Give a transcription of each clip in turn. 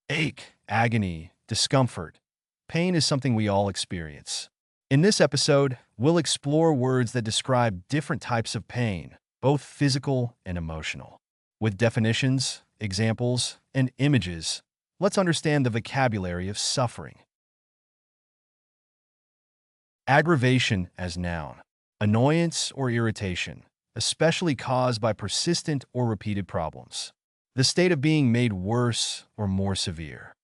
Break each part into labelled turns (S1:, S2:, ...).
S1: Ache, agony, discomfort. Pain is something we all experience. In this episode, we'll explore words that describe different types of pain, both physical and emotional. With definitions, examples, and images, let's understand the vocabulary of suffering. Aggravation as noun. Annoyance or irritation, especially caused by persistent or repeated problems. The state of being made worse or more severe.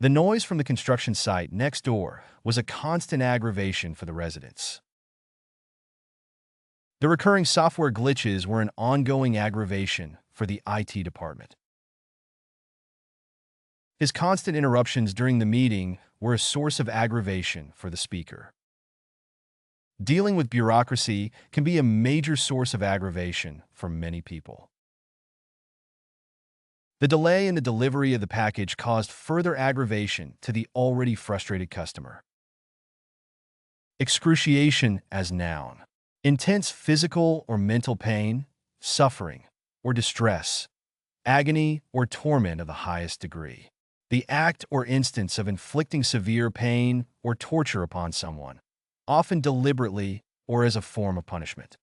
S1: The noise from the construction site next door was a constant aggravation for the residents. The recurring software glitches were an ongoing aggravation for the IT department. His constant interruptions during the meeting were a source of aggravation for the speaker. Dealing with bureaucracy can be a major source of aggravation for many people. The delay in the delivery of the package caused further aggravation to the already frustrated customer. Excruciation as noun. Intense physical or mental pain, suffering, or distress, agony or torment of the highest degree. The act or instance of inflicting severe pain or torture upon someone, often deliberately or as a form of punishment.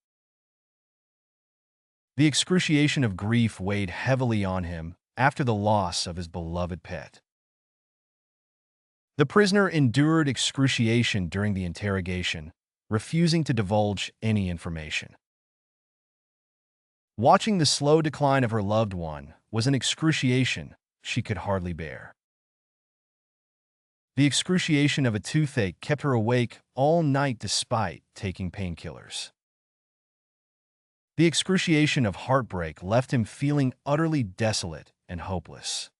S1: The excruciation of grief weighed heavily on him after the loss of his beloved pet. The prisoner endured excruciation during the interrogation, refusing to divulge any information. Watching the slow decline of her loved one was an excruciation she could hardly bear. The excruciation of a toothache kept her awake all night despite taking painkillers. The excruciation of heartbreak left him feeling utterly desolate and hopeless.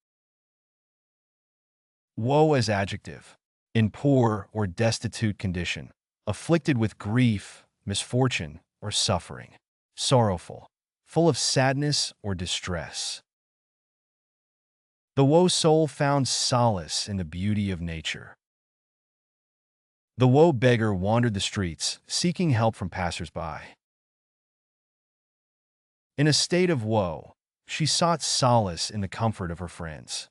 S1: Woe as adjective. In poor or destitute condition, afflicted with grief, misfortune, or suffering, sorrowful, full of sadness or distress. The woe soul found solace in the beauty of nature. The woe beggar wandered the streets, seeking help from passers-by. In a state of woe, she sought solace in the comfort of her friends.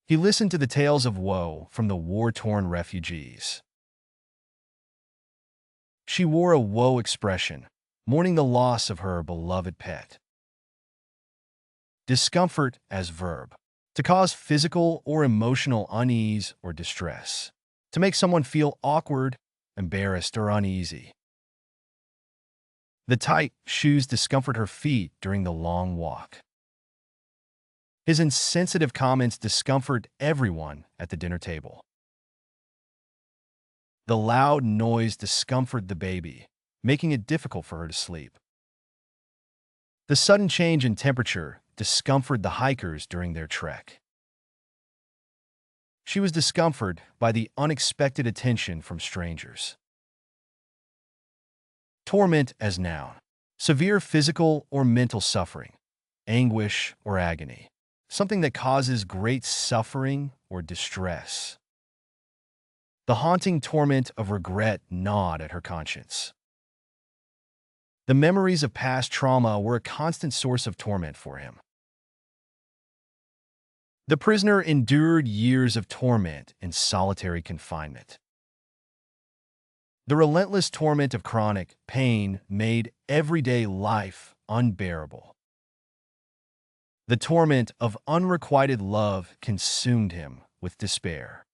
S1: He listened to the tales of woe from the war-torn refugees. She wore a woe expression, mourning the loss of her beloved pet. Discomfort as verb. To cause physical or emotional unease or distress. To make someone feel awkward, embarrassed, or uneasy. The tight shoes discomfort her feet during the long walk. His insensitive comments discomfort everyone at the dinner table. The loud noise discomforted the baby, making it difficult for her to sleep. The sudden change in temperature discomforted the hikers during their trek. She was discomforted by the unexpected attention from strangers. Torment as noun. Severe physical or mental suffering, anguish or agony. Something that causes great suffering or distress. The haunting torment of regret gnawed at her conscience. The memories of past trauma were a constant source of torment for him. The prisoner endured years of torment in solitary confinement. The relentless torment of chronic pain made everyday life unbearable. The torment of unrequited love consumed him with despair.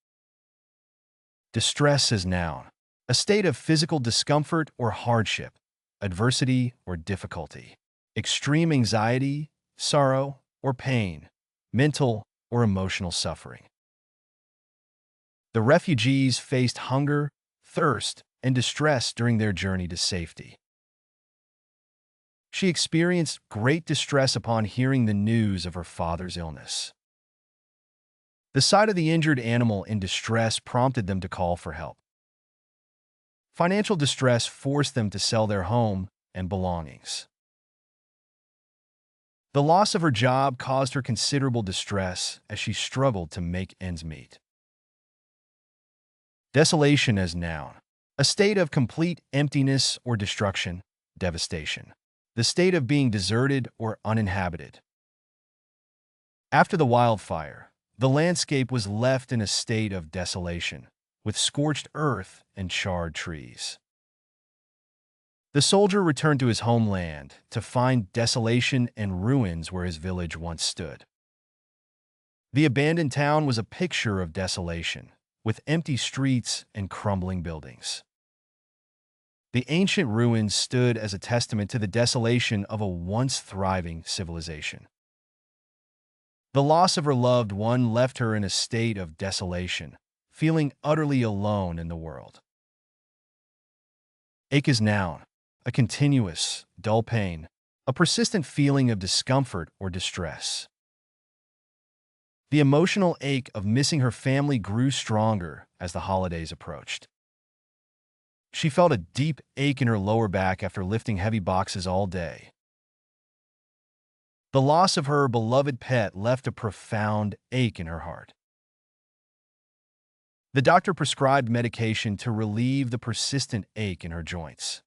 S1: Distress as noun. A state of physical discomfort or hardship, adversity or difficulty, extreme anxiety, sorrow, or pain, mental or emotional suffering. The refugees faced hunger, thirst, and distress during their journey to safety. She experienced great distress upon hearing the news of her father's illness. The sight of the injured animal in distress prompted them to call for help. Financial distress forced them to sell their home and belongings. The loss of her job caused her considerable distress as she struggled to make ends meet. Desolation as noun. A state of complete emptiness or destruction, devastation. The state of being deserted or uninhabited. After the wildfire, the landscape was left in a state of desolation, with scorched earth and charred trees. The soldier returned to his homeland to find desolation and ruins where his village once stood. The abandoned town was a picture of desolation, with empty streets and crumbling buildings. The ancient ruins stood as a testament to the desolation of a once thriving civilization. The loss of her loved one left her in a state of desolation, feeling utterly alone in the world. Ache is noun, a continuous, dull pain, a persistent feeling of discomfort or distress. The emotional ache of missing her family grew stronger as the holidays approached. She felt a deep ache in her lower back after lifting heavy boxes all day. The loss of her beloved pet left a profound ache in her heart. The doctor prescribed medication to relieve the persistent ache in her joints.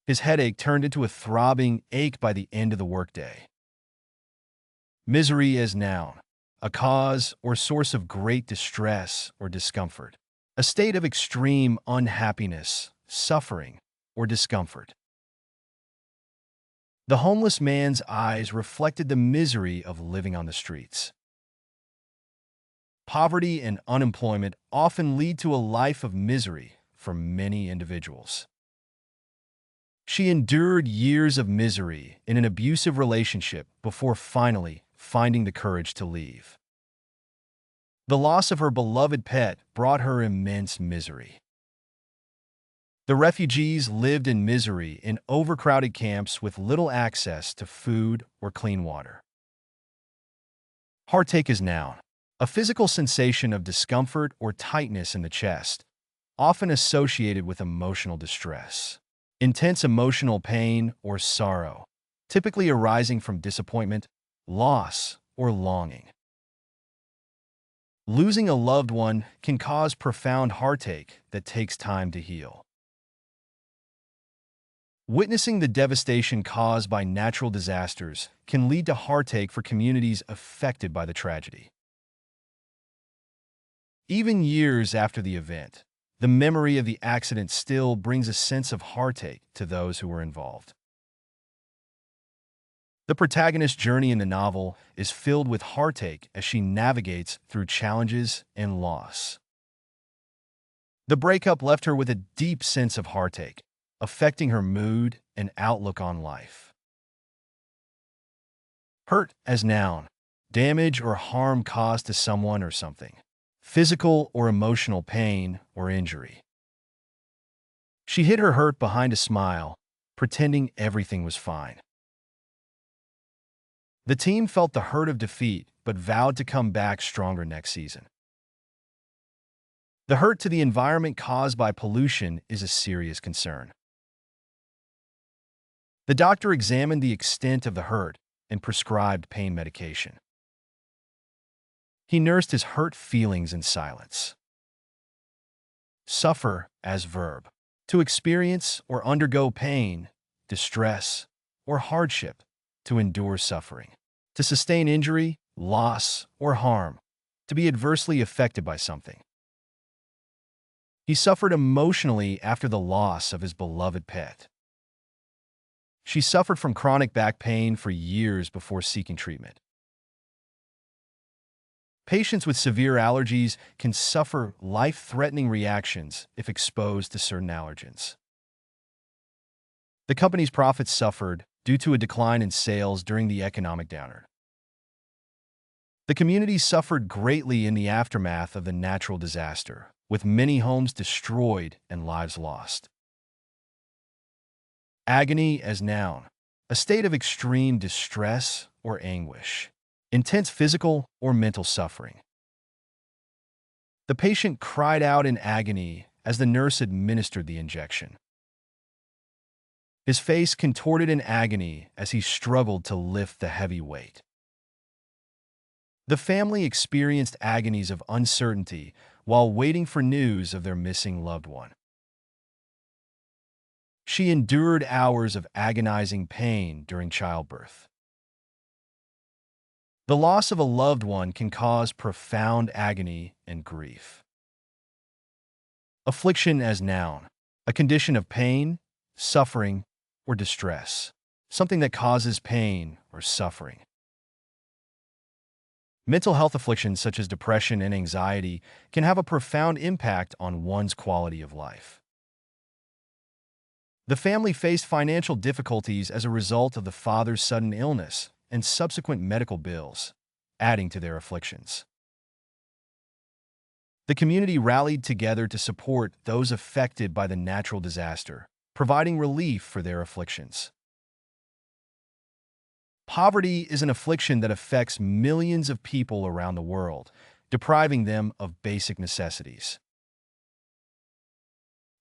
S1: His headache turned into a throbbing ache by the end of the workday. Misery as noun, a cause or source of great distress or discomfort, a state of extreme unhappiness, suffering, or discomfort. The homeless man's eyes reflected the misery of living on the streets. Poverty and unemployment often lead to a life of misery for many individuals. She endured years of misery in an abusive relationship before finally finding the courage to leave. The loss of her beloved pet brought her immense misery. The refugees lived in misery in overcrowded camps with little access to food or clean water. Heartache is noun, a physical sensation of discomfort or tightness in the chest, often associated with emotional distress. Intense emotional pain or sorrow, typically arising from disappointment, loss, or longing. Losing a loved one can cause profound heartache that takes time to heal. Witnessing the devastation caused by natural disasters can lead to heartache for communities affected by the tragedy. Even years after the event, the memory of the accident still brings a sense of heartache to those who were involved. The protagonist's journey in the novel is filled with heartache as she navigates through challenges and loss. The breakup left her with a deep sense of heartache, affecting her mood and outlook on life. Hurt as noun, damage or harm caused to someone or something, physical or emotional pain or injury. She hid her hurt behind a smile, pretending everything was fine. The team felt the hurt of defeat, but vowed to come back stronger next season. The hurt to the environment caused by pollution is a serious concern. The doctor examined the extent of the hurt and prescribed pain medication. He nursed his hurt feelings in silence. Suffer as verb, to experience or undergo pain, distress, or hardship, to endure suffering, to sustain injury, loss, or harm, to be adversely affected by something. He suffered emotionally after the loss of his beloved pet. She suffered from chronic back pain for years before seeking treatment. Patients with severe allergies can suffer life-threatening reactions if exposed to certain allergens. The company's profits suffered due to a decline in sales during the economic downturn. The community suffered greatly in the aftermath of the natural disaster, with many homes destroyed and lives lost. Agony as noun, a state of extreme distress or anguish, intense physical or mental suffering. The patient cried out in agony as the nurse administered the injection. His face contorted in agony as he struggled to lift the heavy weight. The family experienced agonies of uncertainty while waiting for news of their missing loved one. She endured hours of agonizing pain during childbirth. The loss of a loved one can cause profound agony and grief. Affliction as noun, a condition of pain, suffering, or distress, something that causes pain or suffering. Mental health afflictions such as depression and anxiety can have a profound impact on one's quality of life. The family faced financial difficulties as a result of the father's sudden illness and subsequent medical bills, adding to their afflictions. The community rallied together to support those affected by the natural disaster, providing relief for their afflictions. Poverty is an affliction that affects millions of people around the world, depriving them of basic necessities.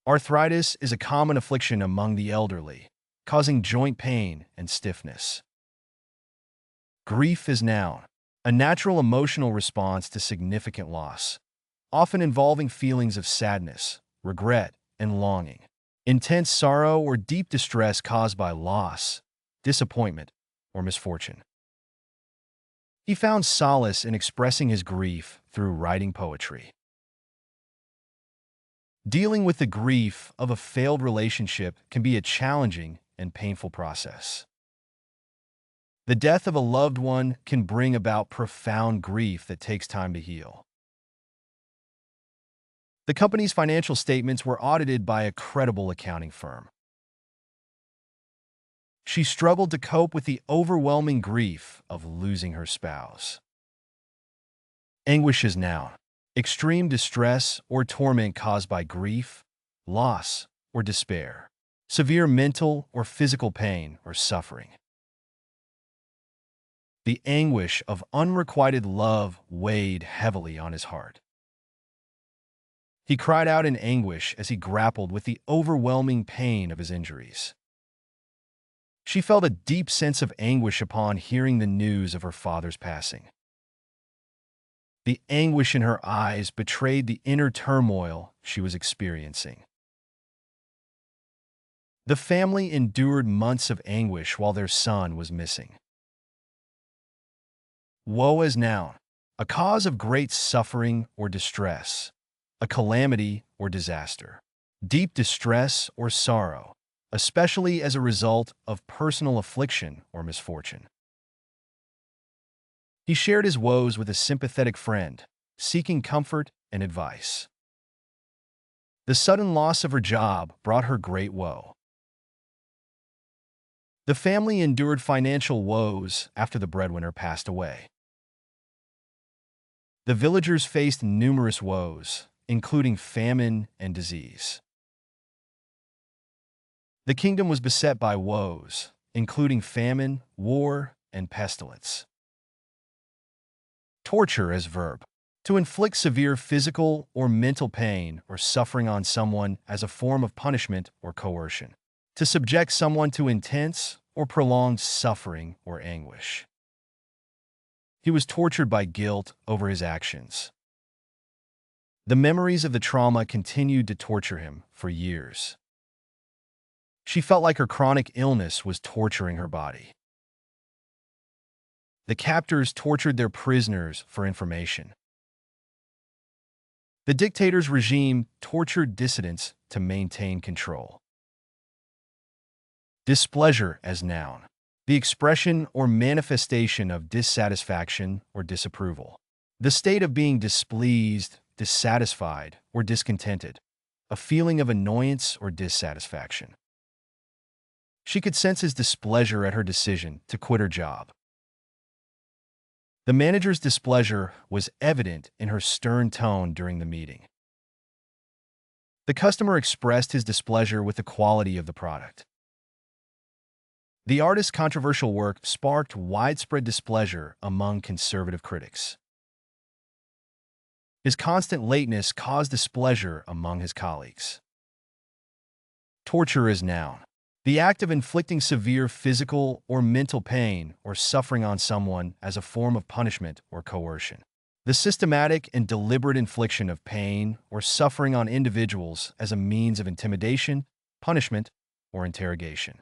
S1: Arthritis is a common affliction among the elderly, causing joint pain and stiffness. Grief is noun, a natural emotional response to significant loss, often involving feelings of sadness, regret, and longing. Intense sorrow or deep distress caused by loss, disappointment, or misfortune. He found solace in expressing his grief through writing poetry. Dealing with the grief of a failed relationship can be a challenging and painful process. The death of a loved one can bring about profound grief that takes time to heal. The company's financial statements were audited by a credible accounting firm. She struggled to cope with the overwhelming grief of losing her spouse. Anguish is noun, extreme distress or torment caused by grief, loss, or despair, severe mental or physical pain or suffering. The anguish of unrequited love weighed heavily on his heart. He cried out in anguish as he grappled with the overwhelming pain of his injuries. She felt a deep sense of anguish upon hearing the news of her father's passing. The anguish in her eyes betrayed the inner turmoil she was experiencing. The family endured months of anguish while their son was missing. Woe as noun, a cause of great suffering or distress, a calamity or disaster, deep distress or sorrow, especially as a result of personal affliction or misfortune. He shared his woes with a sympathetic friend, seeking comfort and advice. The sudden loss of her job brought her great woe. The family endured financial woes after the breadwinner passed away. The villagers faced numerous woes, including famine and disease. The kingdom was beset by woes, including famine, war, and pestilence. Torture as verb. To inflict severe physical or mental pain or suffering on someone as a form of punishment or coercion. To subject someone to intense or prolonged suffering or anguish. He was tortured by guilt over his actions. The memories of the trauma continued to torture him for years. She felt like her chronic illness was torturing her body. The captors tortured their prisoners for information. The dictator's regime tortured dissidents to maintain control. Displeasure as noun. The expression or manifestation of dissatisfaction or disapproval. The state of being displeased, dissatisfied, or discontented. A feeling of annoyance or dissatisfaction. She could sense his displeasure at her decision to quit her job. The manager's displeasure was evident in her stern tone during the meeting. The customer expressed his displeasure with the quality of the product. The artist's controversial work sparked widespread displeasure among conservative critics. His constant lateness caused displeasure among his colleagues. Torture is noun. The act of inflicting severe physical or mental pain or suffering on someone as a form of punishment or coercion. The systematic and deliberate infliction of pain or suffering on individuals as a means of intimidation, punishment, or interrogation.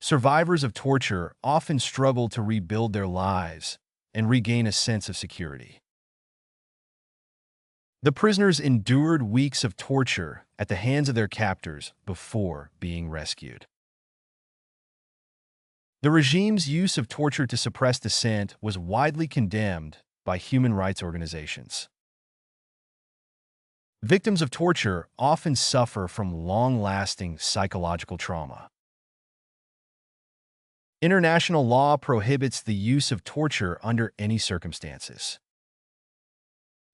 S1: Survivors of torture often struggle to rebuild their lives and regain a sense of security. The prisoners endured weeks of torture at the hands of their captors before being rescued. The regime's use of torture to suppress dissent was widely condemned by human rights organizations. Victims of torture often suffer from long-lasting psychological trauma. International law prohibits the use of torture under any circumstances.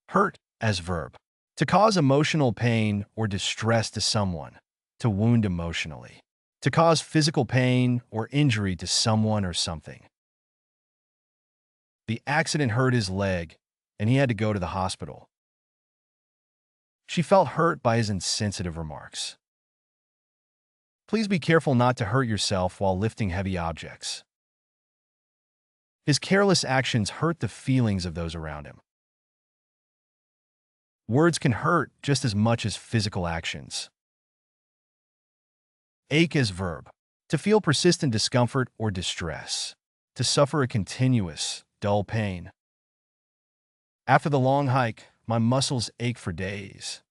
S1: Hurt as verb. To cause emotional pain or distress to someone, to wound emotionally. To cause physical pain or injury to someone or something. The accident hurt his leg, and he had to go to the hospital. She felt hurt by his insensitive remarks. Please be careful not to hurt yourself while lifting heavy objects. His careless actions hurt the feelings of those around him. Words can hurt just as much as physical actions. Ache as verb. To feel persistent discomfort or distress. To suffer a continuous, dull pain. After the long hike, my muscles ached for days.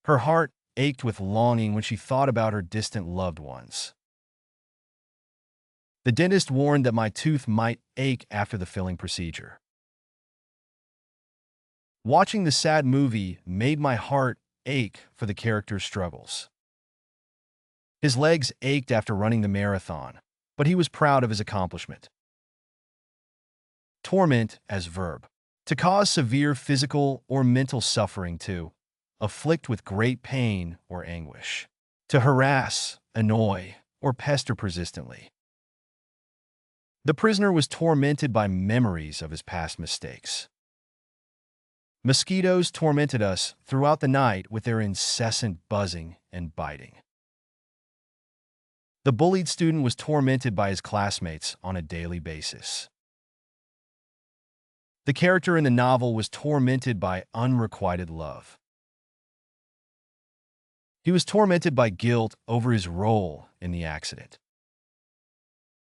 S1: Her heart ached with longing when she thought about her distant loved ones. The dentist warned that my tooth might ache after the filling procedure. Watching the sad movie made my heart ache for the character's struggles. His legs ached after running the marathon, but he was proud of his accomplishment. Torment as verb. To cause severe physical or mental suffering, to afflict with great pain or anguish. To harass, annoy, or pester persistently. The prisoner was tormented by memories of his past mistakes. Mosquitoes tormented us throughout the night with their incessant buzzing and biting. The bullied student was tormented by his classmates on a daily basis. The character in the novel was tormented by unrequited love. He was tormented by guilt over his role in the accident.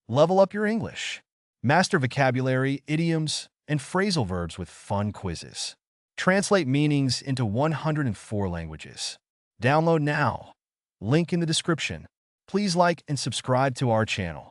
S1: Level up your English. Master vocabulary, idioms, and phrasal verbs with fun quizzes. Translate meanings into 104 languages. Download now. Link in the description. Please like and subscribe to our channel.